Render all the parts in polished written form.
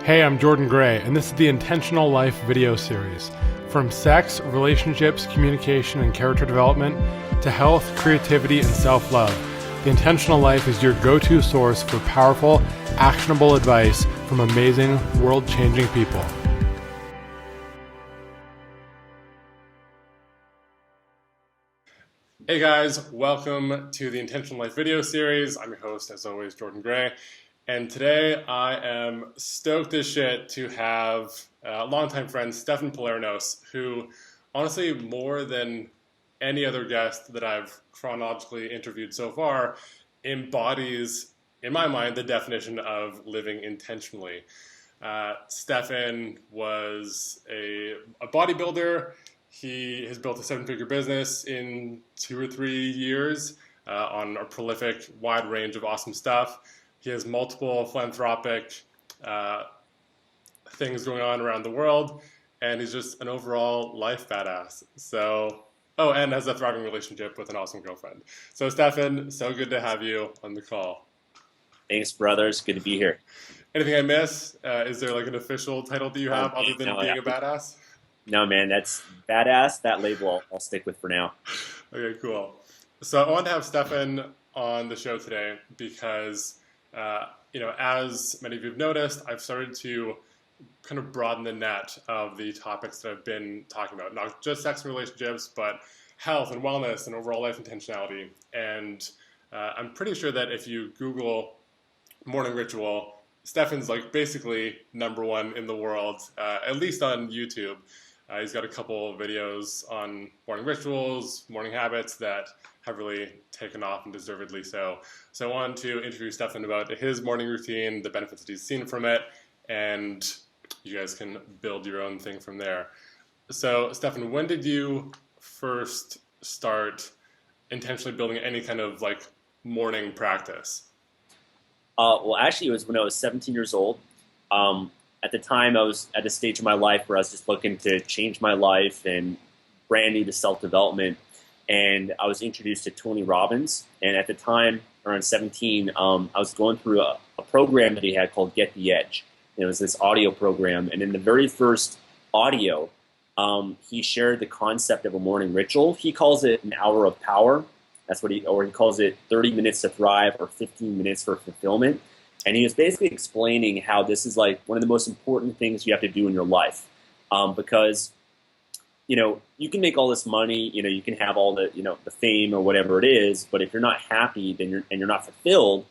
Hey, I'm Jordan Gray, and this is the Intentional Life video series. From sex, relationships, communication, and character development, to health, creativity, and self-love, the Intentional Life is your go-to source for powerful, actionable advice from amazing, world-changing people. Hey guys, welcome to the Intentional Life video series. I'm your host, as always, Jordan Gray. And today I am stoked as shit to have a longtime friend, Stefan Pylarinos, who honestly, more than any other guest that I've chronologically interviewed so far, embodies, in my mind, the definition of living intentionally. Stefan was a bodybuilder. He has built a seven-figure business in 2 or 3 years on a prolific, wide range of awesome stuff. He has multiple philanthropic things going on around the world, and he's just an overall life badass. So, and has a thriving relationship with an awesome girlfriend. So, Stefan, so good to have you on the call. Thanks, brothers. Good to be here. Anything I miss? Is there like an official title that you have other than being a badass? No, man, that's badass. That label I'll stick with for now. Okay, cool. So I wanted to have Stefan on the show today because, as many of you have noticed, I've started to kind of broaden the net of the topics that I've been talking about, not just sex and relationships, but health and wellness and overall life intentionality. And I'm pretty sure that if you Google morning ritual, Stefan's like basically #1 in the world, at least on YouTube. He's got a couple of videos on morning rituals, morning habits that have really taken off, and deservedly so. So I wanted to interview Stefan about his morning routine, the benefits that he's seen from it, and you guys can build your own thing from there. So Stefan, when did you first start intentionally building any kind of like morning practice? Well, actually, it was when I was 17 years old. At the time, I was at a stage of my life where I was just looking to change my life and brand new to self-development. And I was introduced to Tony Robbins. And at the time, around 17, I was going through a program that he had called Get the Edge. And it was this audio program. And in the very first audio, he shared the concept of a morning ritual. He calls it an hour of power. That's what he calls it 30 minutes to thrive or 15 minutes for fulfillment. And he was basically explaining how this is like one of the most important things you have to do in your life. Because, you can make all this money, you can have all the, the fame or whatever it is, but if you're not happy and you're not fulfilled,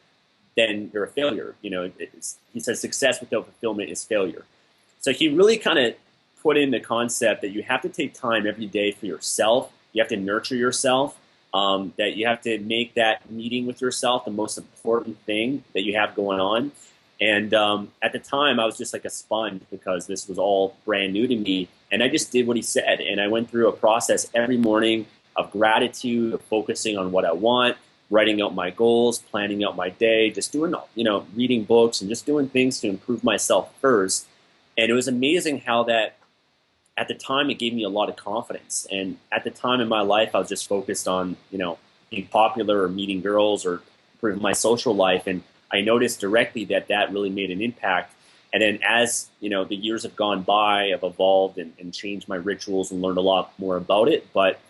then you're a failure. He says success without fulfillment is failure. So he really kind of put in the concept that you have to take time every day for yourself. You have to nurture yourself. That you have to make that meeting with yourself the most important thing that you have going on. And at the time, I was just like a sponge because this was all brand new to me. And I just did what he said. And I went through a process every morning of gratitude, of focusing on what I want, writing out my goals, planning out my day, just doing, reading books and just doing things to improve myself first. And it was amazing how that, at the time, it gave me a lot of confidence. And at the time in my life, I was just focused on, being popular or meeting girls or improving my social life. And I noticed directly that really made an impact. And then as, the years have gone by, I've evolved and changed my rituals and learned a lot more about it. But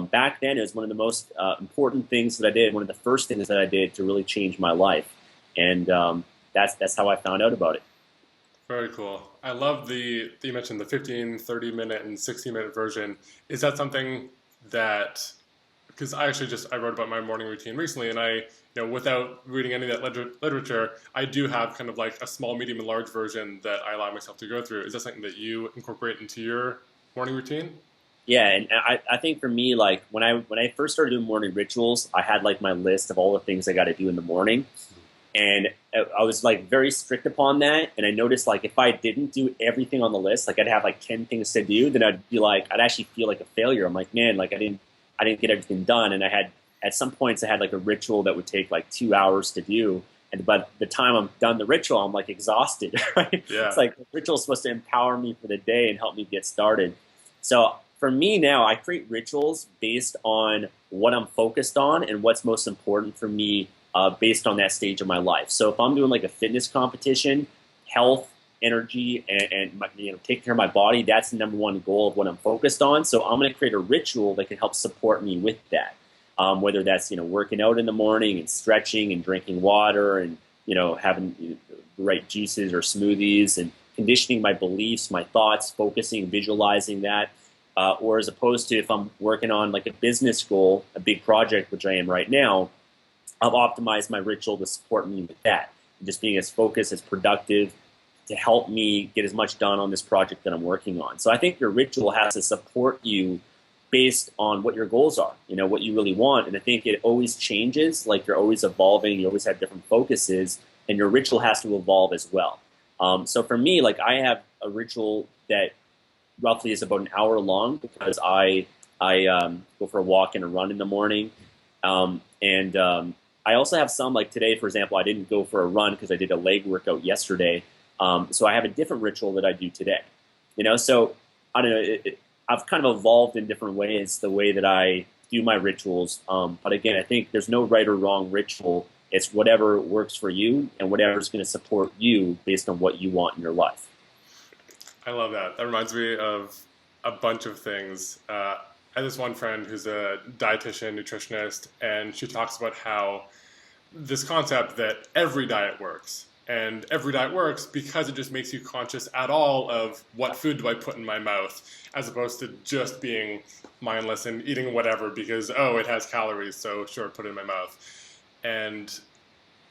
back then, it was one of the most important things that I did, one of the first things that I did to really change my life. And that's how I found out about it. Very cool. I love you mentioned the 15, 30-minute, and 60-minute version. Is that something that, because I wrote about my morning routine recently, and I, without reading any of that literature, I do have kind of like a small, medium, and large version that I allow myself to go through. Is that something that you incorporate into your morning routine? Yeah, and I think for me, like when I first started doing morning rituals, I had like my list of all the things I got to do in the morning. And I was like very strict upon that. And I noticed like if I didn't do everything on the list, like I'd have like 10 things to do, then I'd actually feel like a failure. I'm like, man, like I didn't get everything done. And at some points I had like a ritual that would take like 2 hours to do. And by the time I'm done the ritual, I'm like exhausted, right? Yeah. It's like the ritual is supposed to empower me for the day and help me get started. So for me now, I create rituals based on what I'm focused on and what's most important for me based on that stage of my life. So if I'm doing like a fitness competition, health energy and take care of my body. That's the number one goal of what I'm focused on. So I'm going to create a ritual that can help support me with that. Whether that's working out in the morning and stretching and drinking water and having the right juices or smoothies and conditioning my beliefs, my thoughts, focusing, visualizing that. Or as opposed to if I'm working on like a business goal, a big project, which I am right now, I've optimized my ritual to support me with that. Just being as focused, as productive, to help me get as much done on this project that I'm working on. So I think your ritual has to support you based on what your goals are, what you really want. And I think it always changes, like you're always evolving, you always have different focuses, and your ritual has to evolve as well. So for me, like I have a ritual that roughly is about an hour long because I go for a walk and a run in the morning. I also have some, like today, for example, I didn't go for a run because I did a leg workout yesterday. So I have a different ritual that I do today. So I don't know, I've kind of evolved in different ways, the way that I do my rituals. But again, I think there's no right or wrong ritual. It's whatever works for you and whatever's going to support you based on what you want in your life. I love that. That reminds me of a bunch of things. I have this one friend who's a dietitian, nutritionist, and she talks about how this concept that every diet works. And every diet works because it just makes you conscious at all of what food do I put in my mouth, as opposed to just being mindless and eating whatever because, it has calories, so sure, put it in my mouth. And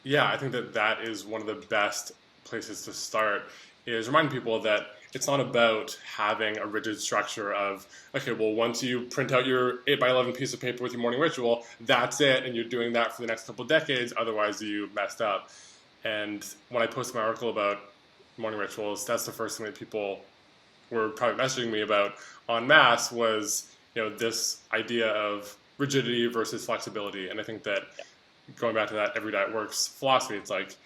yeah, I think that is one of the best places to start, is reminding people that it's not about having a rigid structure of, okay, well, once you print out your 8x11 piece of paper with your morning ritual, that's it, and you're doing that for the next couple of decades, otherwise you messed up. And when I posted my article about morning rituals, that's the first thing that people were probably messaging me about en masse was, this idea of rigidity versus flexibility. And I think that going back to that every diet works philosophy, it's like,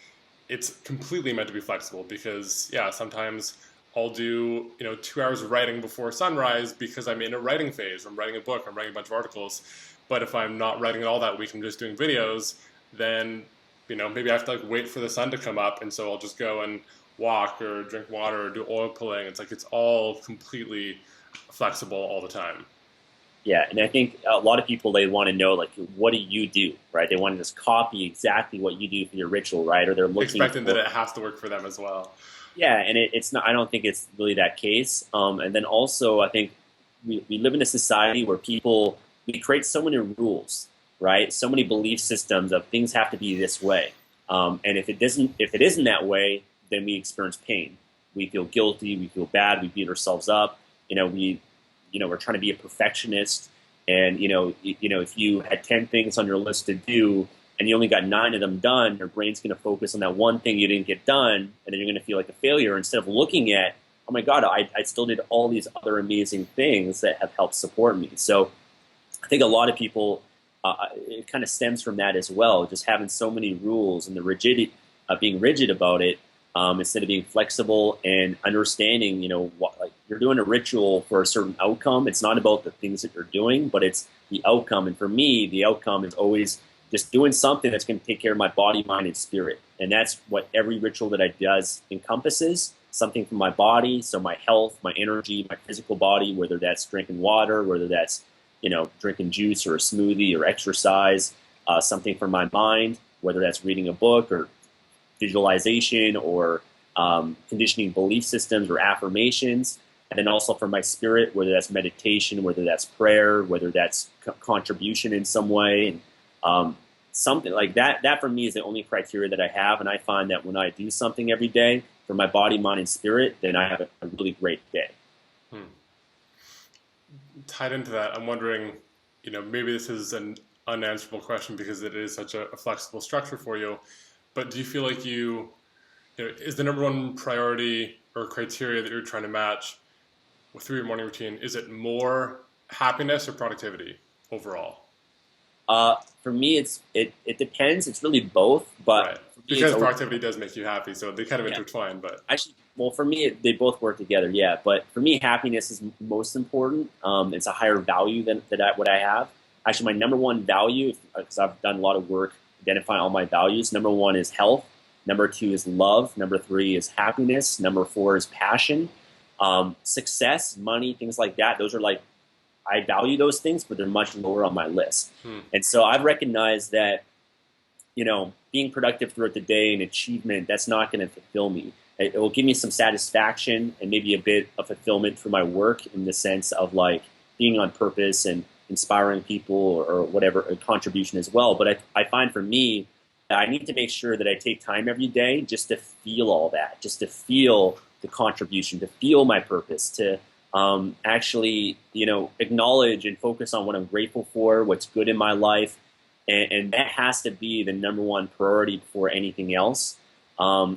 it's completely meant to be flexible because, sometimes I'll do, 2 hours of writing before sunrise because I'm in a writing phase. I'm writing a book, I'm writing a bunch of articles. But if I'm not writing at all that week, I'm just doing videos, then maybe I have to wait for the sun to come up, and so I'll just go and walk or drink water or do oil pulling. It's like it's all completely flexible all the time. Yeah, and I think a lot of people, they want to know, like, what do you do, right? They want to just copy exactly what you do for your ritual, right? Or they're looking expecting that it has to work for them as well. Yeah, and it's not. I don't think it's really that case. And then also, I think we live in a society where we create so many rules, right? So many belief systems of things have to be this way. And if it isn't that way, then we experience pain. We feel guilty. We feel bad. We beat ourselves up. We're trying to be a perfectionist. And if you had 10 things on your list to do and you only got 9 of them done, your brain's going to focus on that one thing you didn't get done, and then you're going to feel like a failure instead of looking at, oh my God, I still did all these other amazing things that have helped support me. So I think a lot of people, it kind of stems from that as well, just having so many rules and the rigidity, being rigid about it, instead of being flexible and understanding, you're doing a ritual for a certain outcome. It's not about the things that you're doing, but it's the outcome. And for me, the outcome is always just doing something that's going to take care of my body, mind, and spirit. And that's what every ritual that I does encompasses, something for my body, so my health, my energy, my physical body, whether that's drinking water, whether that's drinking juice or a smoothie or exercise, something for my mind, whether that's reading a book or visualization or conditioning belief systems or affirmations, and then also for my spirit, whether that's meditation, whether that's prayer, whether that's contribution in some way, and something like that. That for me is the only criteria that I have, and I find that when I do something every day for my body, mind, and spirit, then I have a really great day. Tied into that, I'm wondering, maybe this is an unanswerable question because it is such a flexible structure for you, but do you feel like is the number one priority or criteria that you're trying to match through your morning routine, is it more happiness or productivity overall? For me, it depends. It's really both, but right. Because productivity does make you happy, so they kind of intertwine. But actually, well, for me, they both work together. Yeah, but for me, happiness is most important. It's a higher value than what I have. Actually, my number one value, because I've done a lot of work identifying all my values. Number one is health. Number 2 is love. Number 3 is happiness. Number 4 is passion. Success, money, things like that. Those are like, I value those things, but they're much lower on my list. And so I've recognized that, being productive throughout the day and achievement, that's not going to fulfill me. It will give me some satisfaction and maybe a bit of fulfillment for my work in the sense of like being on purpose and inspiring people or whatever, a contribution as well. But I find for me, I need to make sure that I take time every day just to feel all that, just to feel the contribution, to feel my purpose, to actually, acknowledge and focus on what I'm grateful for, what's good in my life. And that has to be the number one priority before anything else.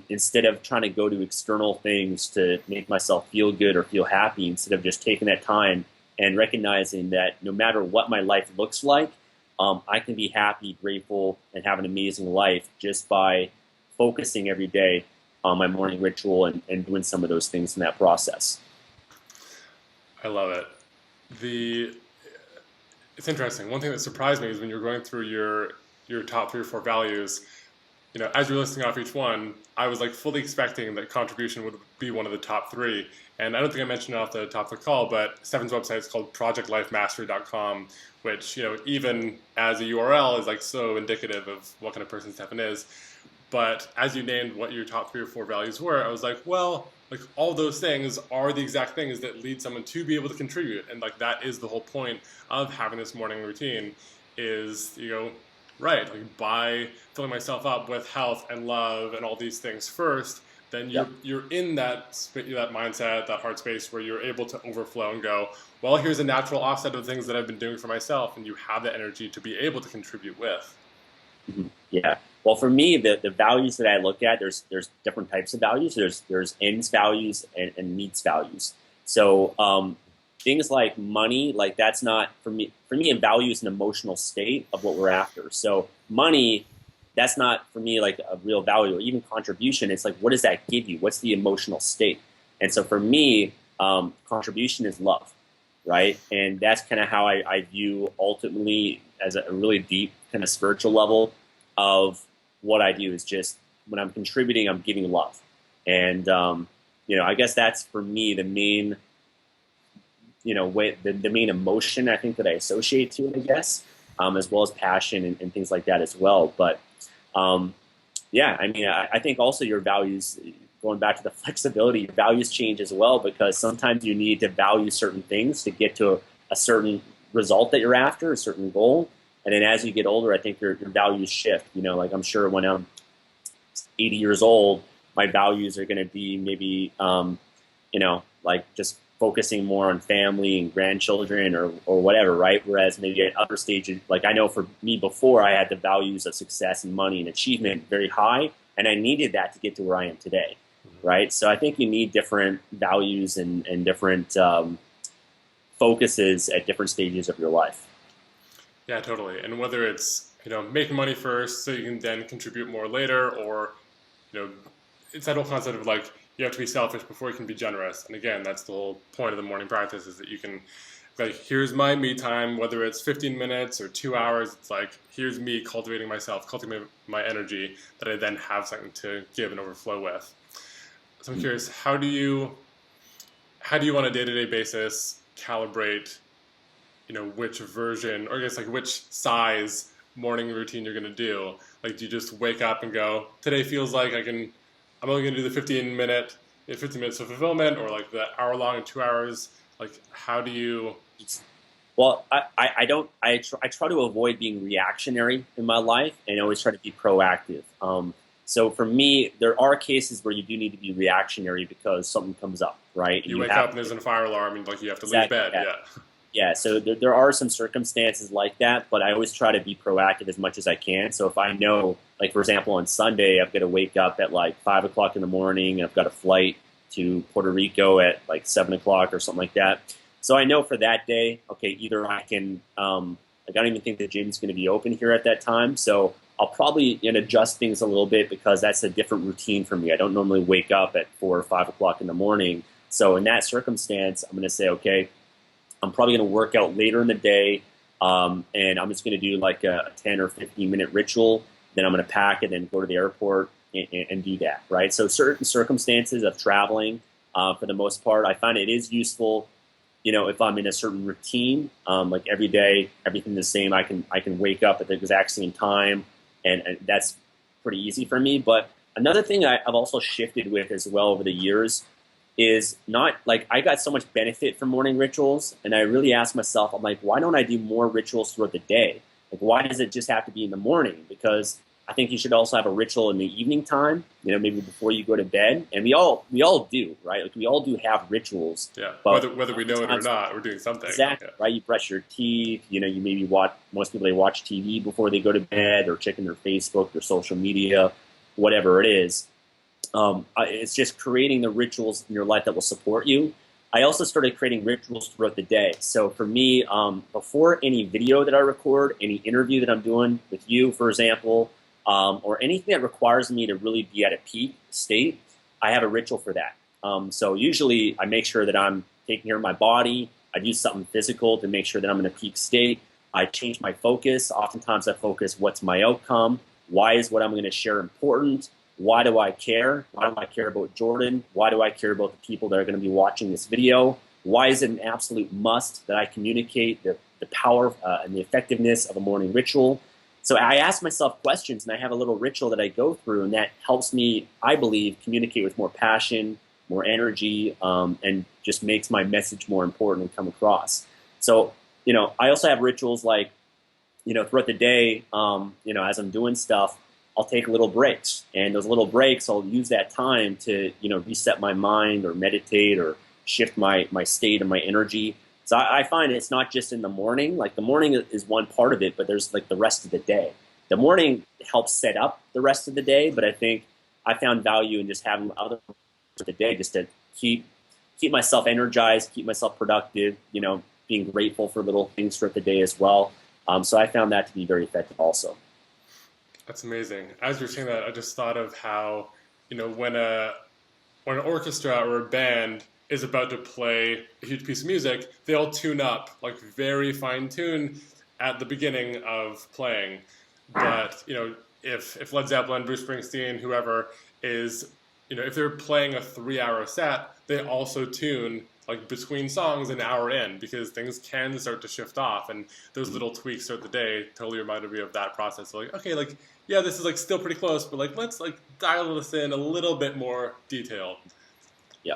Instead of trying to go to external things to make myself feel good or feel happy, instead of just taking that time and recognizing that no matter what my life looks like, I can be happy, grateful, and have an amazing life just by focusing every day on my morning ritual and doing some of those things in that process. I love it. It's interesting. One thing that surprised me is when you're going through your top 3 or 4 values, as you're listing off each one, I was like fully expecting that contribution would be one of the top 3. And I don't think I mentioned it off the top of the call, but Stefan's website is called projectlifemastery.com, which, even as a URL is like so indicative of what kind of person Stefan is. But as you named what your top 3 or 4 values were, I was like, well, like all those things are the exact things that lead someone to be able to contribute. And like that is the whole point of having this morning routine is, right, like by filling myself up with health and love and all these things first, then you're in that mindset, that heart space where you're able to overflow and go, well, here's a natural offset of things that I've been doing for myself, and you have the energy to be able to contribute with. Mm-hmm. Yeah. Well, for me, the values that I look at, there's different types of values. There's ends values and means values. So things like money, like that's not for me. For me, a value is an emotional state of what we're after. So money, that's not for me like a real value. Or even contribution, it's like, what does that give you? What's the emotional state? And so for me, contribution is love, right? And that's kind of how I view ultimately as a really deep kind of spiritual level of what I do is just when I'm contributing, I'm giving love. And, I guess that's for me the main, way, the main emotion I think that I associate to it, I guess, as well as passion and things like that as well. But I think also your values, going back to the flexibility, your values change as well, because sometimes you need to value certain things to get to a certain result that you're after, a certain goal. And then as you get older, I think your values shift. Like I'm sure when I'm 80 years old, my values are going to be maybe, like just focusing more on family and grandchildren or whatever, right? Whereas maybe at other stages, like I know for me before, I had the values of success and money and achievement very high, and I needed that to get to where I am today, right? So I think you need different values and different focuses at different stages of your life. Yeah, totally. And whether it's, making money first so you can then contribute more later, or, it's that whole concept of like, you have to be selfish before you can be generous. And again, that's the whole point of the morning practice is that you can, like, here's my me time, whether it's 15 minutes or 2 hours, it's like, here's me cultivating myself, cultivating my energy that I then have something to give and overflow with. So I'm curious, how do you on a day-to-day basis calibrate which version, or I guess like which size morning routine you're going to do? Like, do you just wake up and go, today feels like I'm only going to do the 15 minutes of fulfillment, or like the hour long and 2 hours? Like, how do you? Well, I try to avoid being reactionary in my life and always try to be proactive. So for me, there are cases where you do need to be reactionary because something comes up, right? You wake up and there's a fire alarm and like you have to leave bed. Yeah, so there are some circumstances like that, but I always try to be proactive as much as I can. So if I know, like for example, on Sunday, I've got to wake up at like 5 o'clock in the morning, and I've got a flight to Puerto Rico at like 7 o'clock or something like that. So I know for that day, okay, either I can, I don't even think the gym's going to be open here at that time. So I'll probably adjust things a little bit because that's a different routine for me. I don't normally wake up at 4 or 5 o'clock in the morning. So in that circumstance, I'm going to say, okay, I'm probably going to work out later in the day, and I'm just going to do like a 10 or 15 minute ritual. Then I'm going to pack it and go to the airport and do that, right? So certain circumstances of traveling, for the most part, I find it is useful. If I'm in a certain routine, like every day, everything the same, I can wake up at the exact same time, and that's pretty easy for me. But another thing I've also shifted with as well over the years is not like I got so much benefit from morning rituals, and I really ask myself, I'm like, why don't I do more rituals throughout the day? Like, why does it just have to be in the morning? Because I think you should also have a ritual in the evening time, maybe before you go to bed. And we all do, right? Like we all do have rituals. Yeah. But Whether we know it or not, we're doing something. Exactly, Yeah. right? You brush your teeth, you maybe most people, they watch TV before they go to bed or checking their Facebook, their social media, whatever it is. It's just creating the rituals in your life that will support you. I also started creating rituals throughout the day. So for me, before any video that I record, any interview that I'm doing with you, for example, or anything that requires me to really be at a peak state, I have a ritual for that. So usually I make sure that I'm taking care of my body. I do something physical to make sure that I'm in a peak state. I change my focus. Oftentimes I focus, what's my outcome? Why is what I'm going to share important? Why do I care? Why do I care about Jordan? Why do I care about the people that are going to be watching this video? Why is it an absolute must that I communicate the power and the effectiveness of a morning ritual? So I ask myself questions, and I have a little ritual that I go through, and that helps me, I believe, communicate with more passion, more energy, and just makes my message more important and come across. So, I also have rituals like, throughout the day, as I'm doing stuff, I'll take little breaks, and those little breaks, I'll use that time to, reset my mind or meditate or shift my state and my energy. So I find it's not just in the morning. Like the morning is one part of it, but there's like the rest of the day. The morning helps set up the rest of the day, but I think I found value in just having other parts of the day just to keep myself energized, keep myself productive, being grateful for little things throughout the day as well. So I found that to be very effective also. That's amazing. As you're saying that, I just thought of how, when an orchestra or a band is about to play a huge piece of music, they all tune up, like very fine tune at the beginning of playing. But, if Led Zeppelin, Bruce Springsteen, whoever is, if they're playing a 3-hour set, they also tune like between songs an hour in, because things can start to shift off, and those little tweaks throughout the day totally reminded me of that process. So like, okay, like, yeah, this is like still pretty close, but like, let's like dial this in a little bit more detailed. Yeah.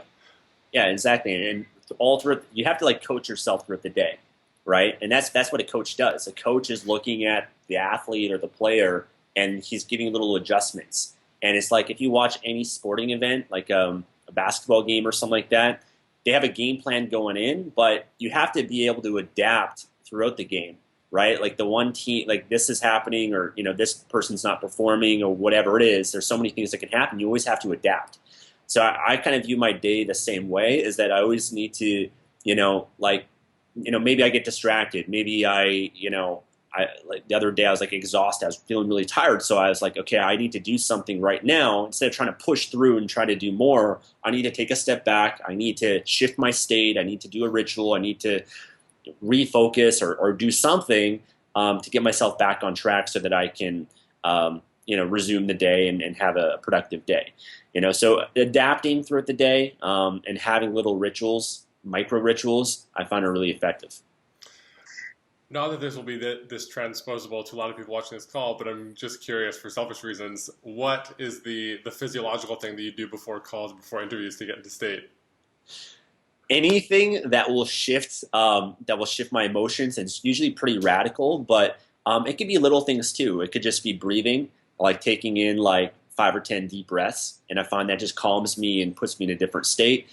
Yeah, exactly. And all through, you have to like coach yourself throughout the day, right? And that's what a coach does. A coach is looking at the athlete or the player, and he's giving little adjustments. And it's like if you watch any sporting event, like a basketball game or something like that, they have a game plan going in, but you have to be able to adapt throughout the game, right? Like the one team, like this is happening, or this person's not performing, or whatever it is. There's so many things that can happen. You always have to adapt. So I kind of view my day the same way, is that I always need to, maybe I get distracted. Maybe like the other day I was like exhausted. I was feeling really tired. So I was like, okay, I need to do something right now. Instead of trying to push through and try to do more, I need to take a step back. I need to shift my state. I need to do a ritual. I need to refocus or do something to get myself back on track so that I can, resume the day and have a productive day. So adapting throughout the day and having little rituals, micro rituals, I find are really effective. Not that this will be this transposable to a lot of people watching this call, but I'm just curious, for selfish reasons, what is the physiological thing that you do before calls, before interviews, to get into state? Anything that will shift my emotions, and it's usually pretty radical, but it could be little things too. It could just be breathing, like taking in like 5 or 10 deep breaths, and I find that just calms me and puts me in a different state.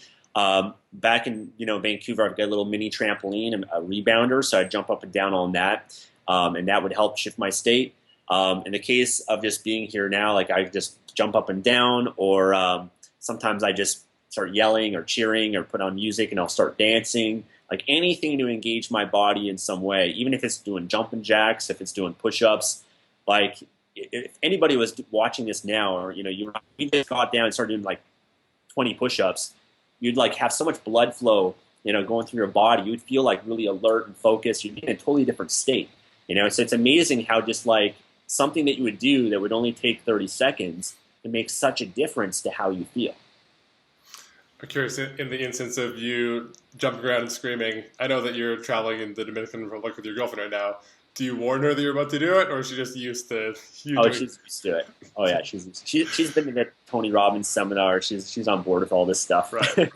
Back in Vancouver, I've got a little mini trampoline and a rebounder, so I jump up and down on that, and that would help shift my state. In the case of just being here now, like I just jump up and down, or sometimes I just start yelling or cheering or put on music and I'll start dancing. Like anything to engage my body in some way, even if it's doing jumping jacks, if it's doing push-ups. Like if anybody was watching this now, or you just got down and started doing like 20 push-ups, you'd like have so much blood flow, going through your body. You'd feel like really alert and focused. You'd be in a totally different state, So it's amazing how just like something that you would do that would only take 30 seconds, it makes such a difference to how you feel. I'm curious, in the instance of you jumping around and screaming, I know that you're traveling in the Dominican Republic with your girlfriend right now. Do you warn her that you're about to do it, or is she just used to you Oh, doing it? she's used to it. Oh yeah, she's been to the Tony Robbins seminar. She's on board with all this stuff. Right.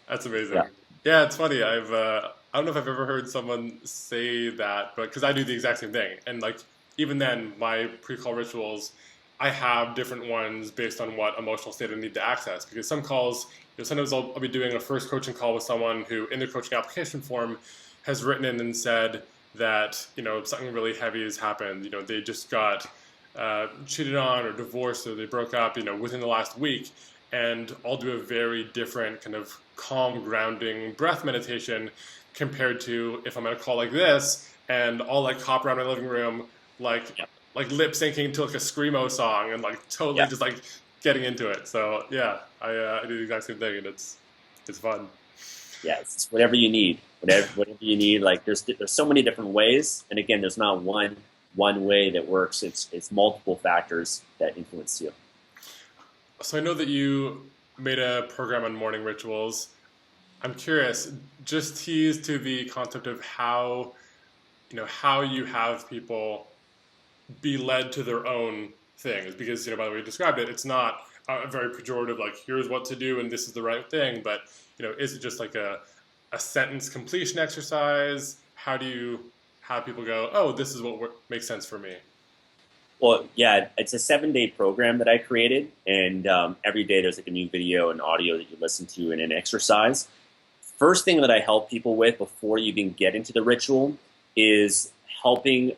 That's amazing. Yeah. Yeah, it's funny. I don't know if I've ever heard someone say that, but because I do the exact same thing, and like even then, my pre-call rituals, I have different ones based on what emotional state I need to access. Because some calls, sometimes I'll be doing a first coaching call with someone who, in their coaching application form, has written in and said that something really heavy has happened. They just got cheated on or divorced or they broke up. Within the last week, and I'll do a very different kind of calm, grounding breath meditation compared to if I'm at a call like this and I'll like hop around my living room like Yeah. like lip syncing to like a screamo song and like totally Yeah. just like getting into it. So yeah, I do the exact same thing and it's fun. Yeah, it's whatever you need. Whatever you need. Like there's so many different ways, and again, there's not one way that works. It's multiple factors that influence you. So I know that you made a program on morning rituals. I'm curious, just tease to the concept of how you have people be led to their own things, because by the way you described it, it's not a very pejorative like here's what to do and this is the right thing, but is it just like a sentence completion exercise? How do you have people go, oh, this is what makes sense for me? Well, yeah, it's a 7-day program that I created, and every day there's like a new video and audio that you listen to and an exercise. First thing that I help people with before you even get into the ritual is helping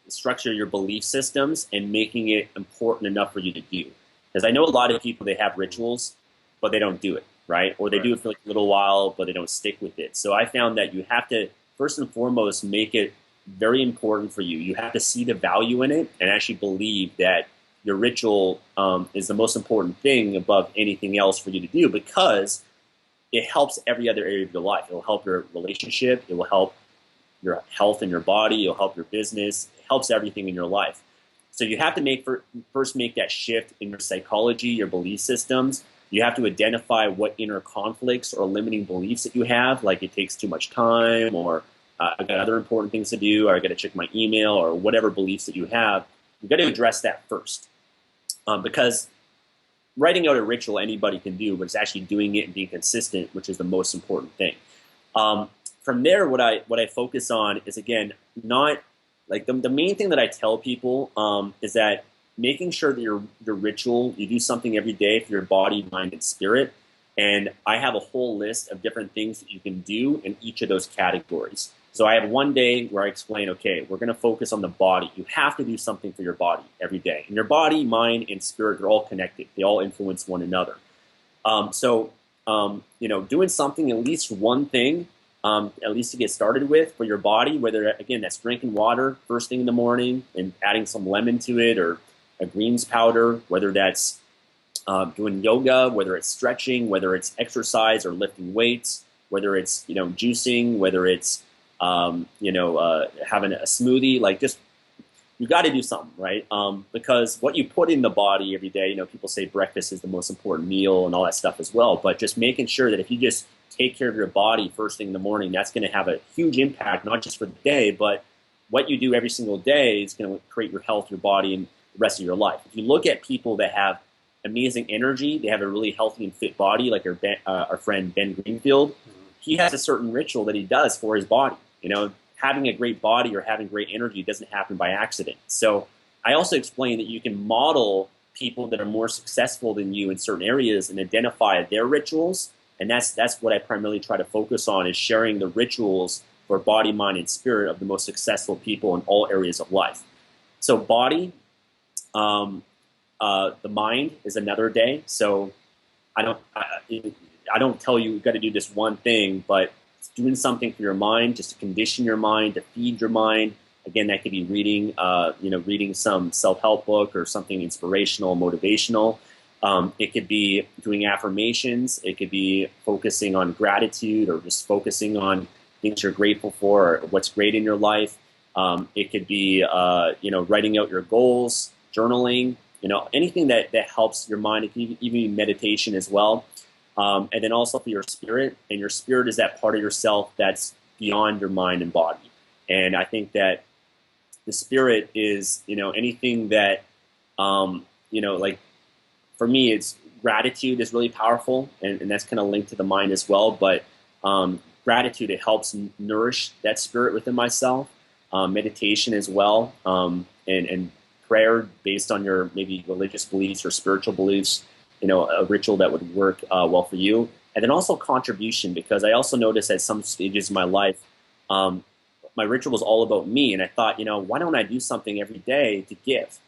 structure your belief systems and making it important enough for you to do. Because I know a lot of people, they have rituals, but they don't do it, right? Or they do it for like a little while, but they don't stick with it. So I found that you have to, first and foremost, make it very important for you. You have to see the value in it and actually believe that your ritual is the most important thing above anything else for you to do, because it helps every other area of your life. It will help your relationship. It will help your health in your body. It will help your business. It helps everything in your life. So you have to first make that shift in your psychology, your belief systems. You have to identify what inner conflicts or limiting beliefs that you have, like it takes too much time, or I've got other important things to do, or I got to check my email, or whatever beliefs that you have. You've got to address that first, because writing out a ritual anybody can do, but it's actually doing it and being consistent, which is the most important thing. From there, what I focus on is, again, not like the main thing that I tell people is that making sure that your ritual, you do something every day for your body, mind, and spirit. And I have a whole list of different things that you can do in each of those categories. So I have one day where I explain, okay, we're going to focus on the body. You have to do something for your body every day. And your body, mind, and spirit are all connected. They all influence one another. Doing something, at least one thing, at least to get started with for your body, whether, again, that's drinking water first thing in the morning and adding some lemon to it, or a greens powder, whether that's doing yoga, whether it's stretching, whether it's exercise or lifting weights, whether it's, juicing, whether it's, having a smoothie, like just, you got to do something, right? Because what you put in the body every day, people say breakfast is the most important meal and all that stuff as well, but just making sure that if you just take care of your body first thing in the morning, that's going to have a huge impact, not just for the day, but what you do every single day is going to create your health, your body, and the rest of your life. If you look at people that have amazing energy, they have a really healthy and fit body, like our friend Ben Greenfield, he has a certain ritual that he does for his body. Having a great body or having great energy doesn't happen by accident. So I also explain that you can model people that are more successful than you in certain areas and identify their rituals. And that's what I primarily try to focus on, is sharing the rituals for body, mind, and spirit of the most successful people in all areas of life. So body, the mind is another day. So I don't tell you got to do this one thing, but it's doing something for your mind, just to condition your mind, to feed your mind. Again, that could be reading, reading some self-help book or something inspirational, motivational. It could be doing affirmations. It could be focusing on gratitude, or just focusing on things you're grateful for, or what's great in your life. It could be, writing out your goals, journaling, anything that helps your mind. It can even be meditation as well. And then also for your spirit, and your spirit is that part of yourself that's beyond your mind and body. And I think that the spirit is, anything that, like for me, it's gratitude is really powerful, and that's kind of linked to the mind as well. But gratitude, it helps nourish that spirit within myself. Meditation as well, and prayer based on your maybe religious beliefs or spiritual beliefs, a ritual that would work well for you. And then also contribution, because I also noticed at some stages in my life, my ritual was all about me. And I thought, why don't I do something every day to give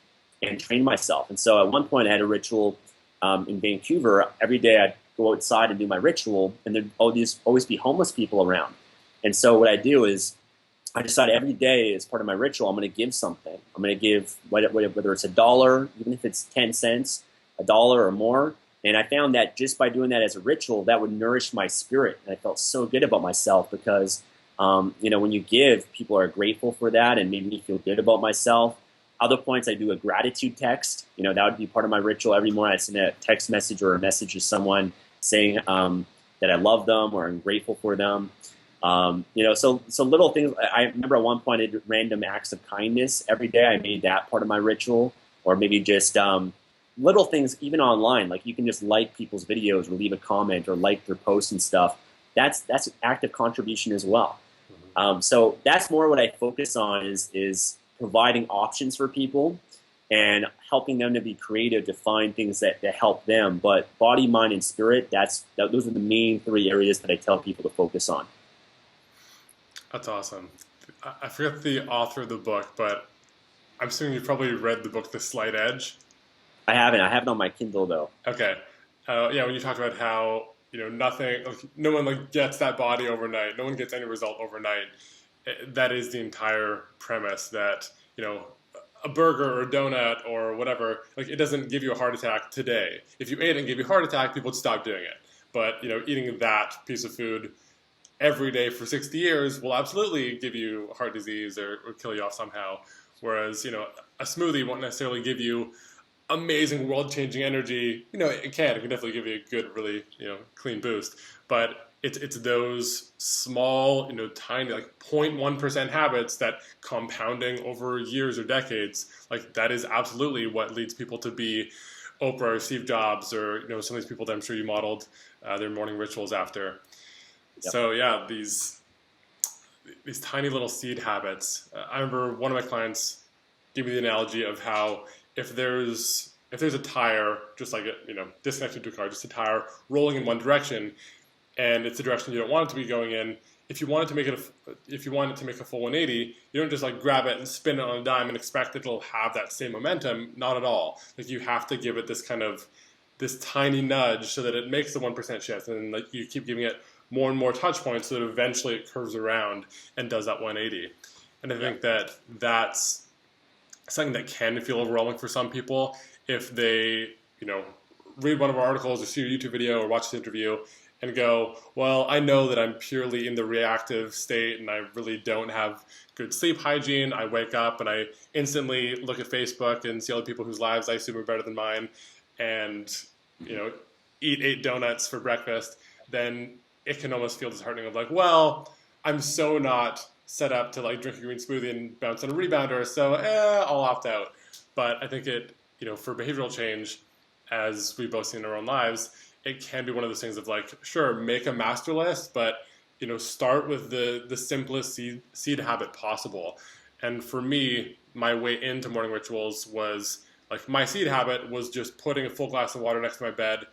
and train myself? And so at one point I had a ritual in Vancouver. Every day I'd go outside and do my ritual, and there'd always be homeless people around. And so what I do is I decided every day as part of my ritual, I'm going to give something. I'm going to give, whether it's $1, even if it's 10 cents, $1 or more. And I found that just by doing that as a ritual, that would nourish my spirit. And I felt so good about myself because, when you give, people are grateful for that and made me feel good about myself. Other points, I do a gratitude text. That would be part of my ritual. Every morning I send a text message or a message to someone saying that I love them or I'm grateful for them. So little things. I remember at one point I did random acts of kindness every day. I made that part of my ritual, or maybe just little things, even online. Like you can just like people's videos or leave a comment or like their posts and stuff. That's an active contribution as well. So that's more what I focus on is providing options for people and helping them to be creative, to find things that help them. But body, mind, and spirit, those are the main 3 areas that I tell people to focus on. That's awesome. I forget the author of the book, but I'm assuming you probably read the book The Slight Edge. I haven't. I have it on my Kindle though. Okay. When you talked about how nothing, no one gets that body overnight. No one gets any result overnight. That is the entire premise. That a burger or a donut or whatever, it doesn't give you a heart attack today. If you ate it and gave you a heart attack, people would stop doing it. But eating that piece of food every day for 60 years will absolutely give you heart disease or kill you off somehow. Whereas, a smoothie won't necessarily give you amazing world-changing energy. It can definitely give you a good, really, clean boost. But it's those small, tiny, 0.1% habits that compounding over years or decades, that is absolutely what leads people to be Oprah or Steve Jobs or, some of these people that I'm sure you modeled their morning rituals after. Yep. So yeah, these tiny little seed habits. I remember one of my clients gave me the analogy of how if there's a tire, just disconnected to a car, just a tire rolling in one direction, and it's the direction you don't want it to be going in. If you want it to make a full 180, you don't just grab it and spin it on a dime and expect that it'll have that same momentum. Not at all. You have to give it this tiny nudge so that it makes the 1% shift, and you keep giving it more and more touch points so that eventually it curves around and does that 180. And I think that's something that can feel overwhelming for some people if they, read one of our articles or see a YouTube video or watch this interview and go, well, I know that I'm purely in the reactive state and I really don't have good sleep hygiene. I wake up and I instantly look at Facebook and see other people whose lives I assume are better than mine and, eat 8 donuts for breakfast. Then it can almost feel disheartening of well, I'm so not set up to drink a green smoothie and bounce on a rebounder, so I'll opt out. But I think it, for behavioral change, as we've both seen in our own lives, it can be one of those things of sure, make a master list, but start with the simplest seed habit possible. And for me, my way into morning rituals was my seed habit was just putting a full glass of water next to my bed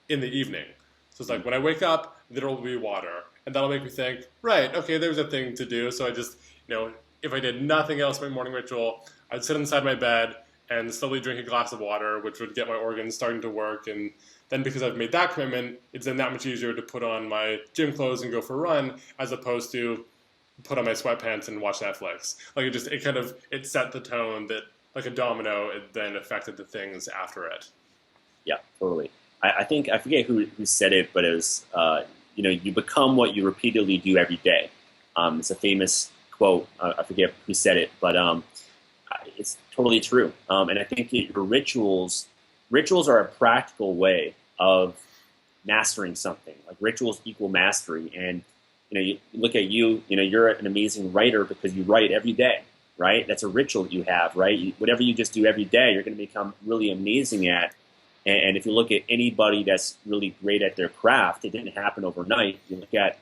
in the evening. So it's when I wake up, there will be water. And that'll make me think, right, okay, there's a thing to do. So I just, if I did nothing else in my morning ritual, I'd sit inside my bed and slowly drink a glass of water, which would get my organs starting to work. And then because I've made that commitment, it's then that much easier to put on my gym clothes and go for a run, as opposed to put on my sweatpants and watch Netflix. It set the tone that, like a domino, it then affected the things after it. Yeah, totally. I think, I forget who said it, but it was, you become what you repeatedly do every day. It's a famous quote. I forget who said it, but it's totally true. And I think your rituals are a practical way of mastering something. Like rituals equal mastery. And you look at you're an amazing writer because you write every day, right? That's a ritual that you have, right? Whatever you just do every day, you're going to become really amazing at. And if you look at anybody that's really great at their craft, it didn't happen overnight. You look at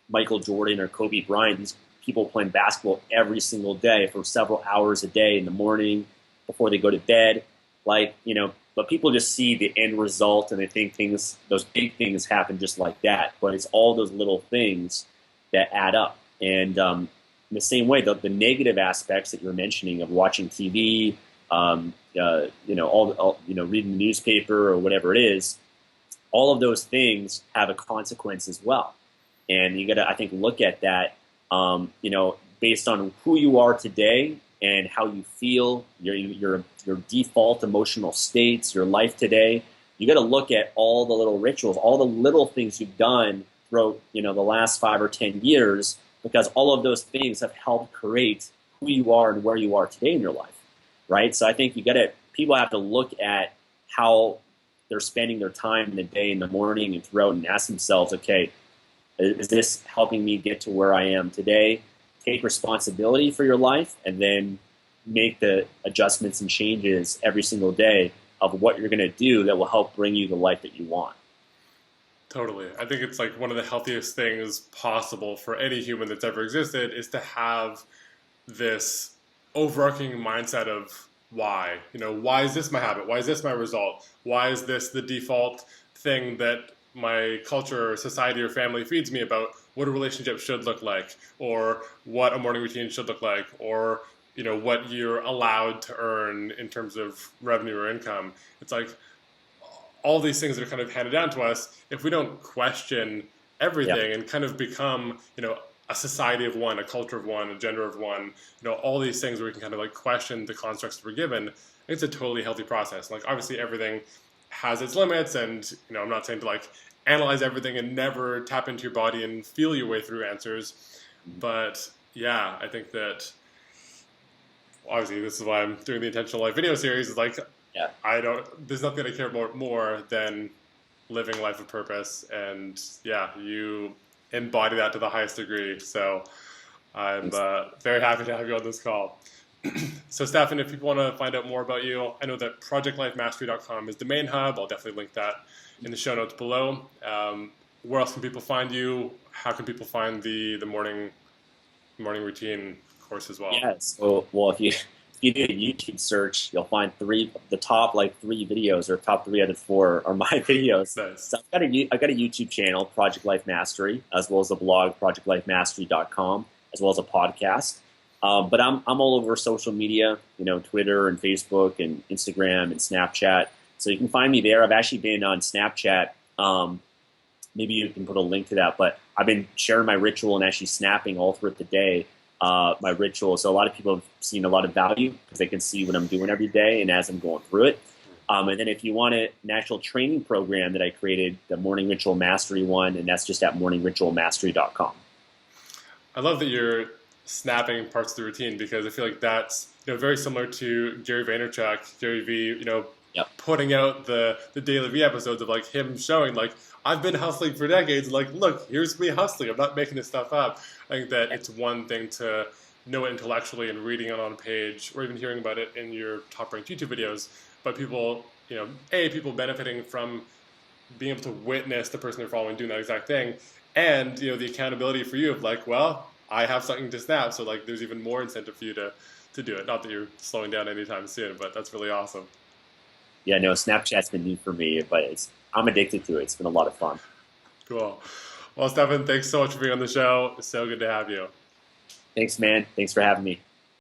Michael Jordan or Kobe Bryant, these people playing basketball every single day for several hours a day in the morning before they go to bed. But people just see the end result and they think those big things happen just like that. But it's all those little things that add up. And in the same way, the negative aspects that you're mentioning of watching TV, reading the newspaper or whatever it is, all of those things have a consequence as well. And you got to, I think, look at that, based on who you are today and how you feel, your default emotional states, your life today. You got to look at all the little rituals, all the little things you've done throughout, the last 5 or 10 years, because all of those things have helped create who you are and where you are today in your life, right? So I think people have to look at how they're spending their time in the day, in the morning and throughout, and ask themselves, okay, is this helping me get to where I am today? Take responsibility for your life and then make the adjustments and changes every single day of what you're going to do that will help bring you the life that you want. Totally. I think it's like one of the healthiest things possible for any human that's ever existed is to have this overarching mindset of why. Why is this my habit? Why is this my result? Why is this the default thing that my culture or society or family feeds me about what a relationship should look like, or what a morning routine should look like, or what you're allowed to earn in terms of revenue or income. It's like all these things that are kind of handed down to us. If we don't question everything and kind of become a society of one, a culture of one, a gender of one, all these things where we can kind of like question the constructs that we're given, it's a totally healthy process. Like obviously everything has its limits, and I'm not saying to like analyze everything and never tap into your body and feel your way through answers, but yeah, I think that obviously this is why I'm doing the Intentional Life video series. Is like there's nothing I care about more than living life of purpose, and you embody that to the highest degree. So I'm very happy to have you on this call. So Stefan, if people want to find out more about you, I know that projectlifemastery.com is the main hub. I'll definitely link that in the show notes below. Where else can people find you? How can people find the morning routine course as well? Yes. Well, if you do a YouTube search, you'll find the top 3 videos, or top 3 out of 4 are my videos. Nice. So I've got a YouTube channel, Project Life Mastery, as well as a blog, projectlifemastery.com, as well as a podcast. But I'm all over social media, Twitter and Facebook and Instagram and Snapchat. So you can find me there. I've actually been on Snapchat. Maybe you can put a link to that. But I've been sharing my ritual and actually snapping all throughout the day, my ritual. So a lot of people have seen a lot of value because they can see what I'm doing every day and as I'm going through it. And then if you want an actual training program that I created, the Morning Ritual Mastery one, and that's just at morningritualmastery.com. I love that you're snapping parts of the routine, because I feel like that's very similar to Gary Vaynerchuk, Gary V, putting out the Daily V episodes of like him showing like, I've been hustling for decades, like look, here's me hustling, I'm not making this stuff up. I think that it's one thing to know it intellectually and reading it on a page, or even hearing about it in your top ranked YouTube videos, but people, people benefiting from being able to witness the person they're following doing that exact thing, and the accountability for you of like, well, I have something to snap, so like there's even more incentive for you to do it. Not that you're slowing down anytime soon, but that's really awesome. Yeah, no, Snapchat's been new for me, but I'm addicted to it. It's been a lot of fun. Cool. Well, Stefan, thanks so much for being on the show. It's so good to have you. Thanks, man. Thanks for having me.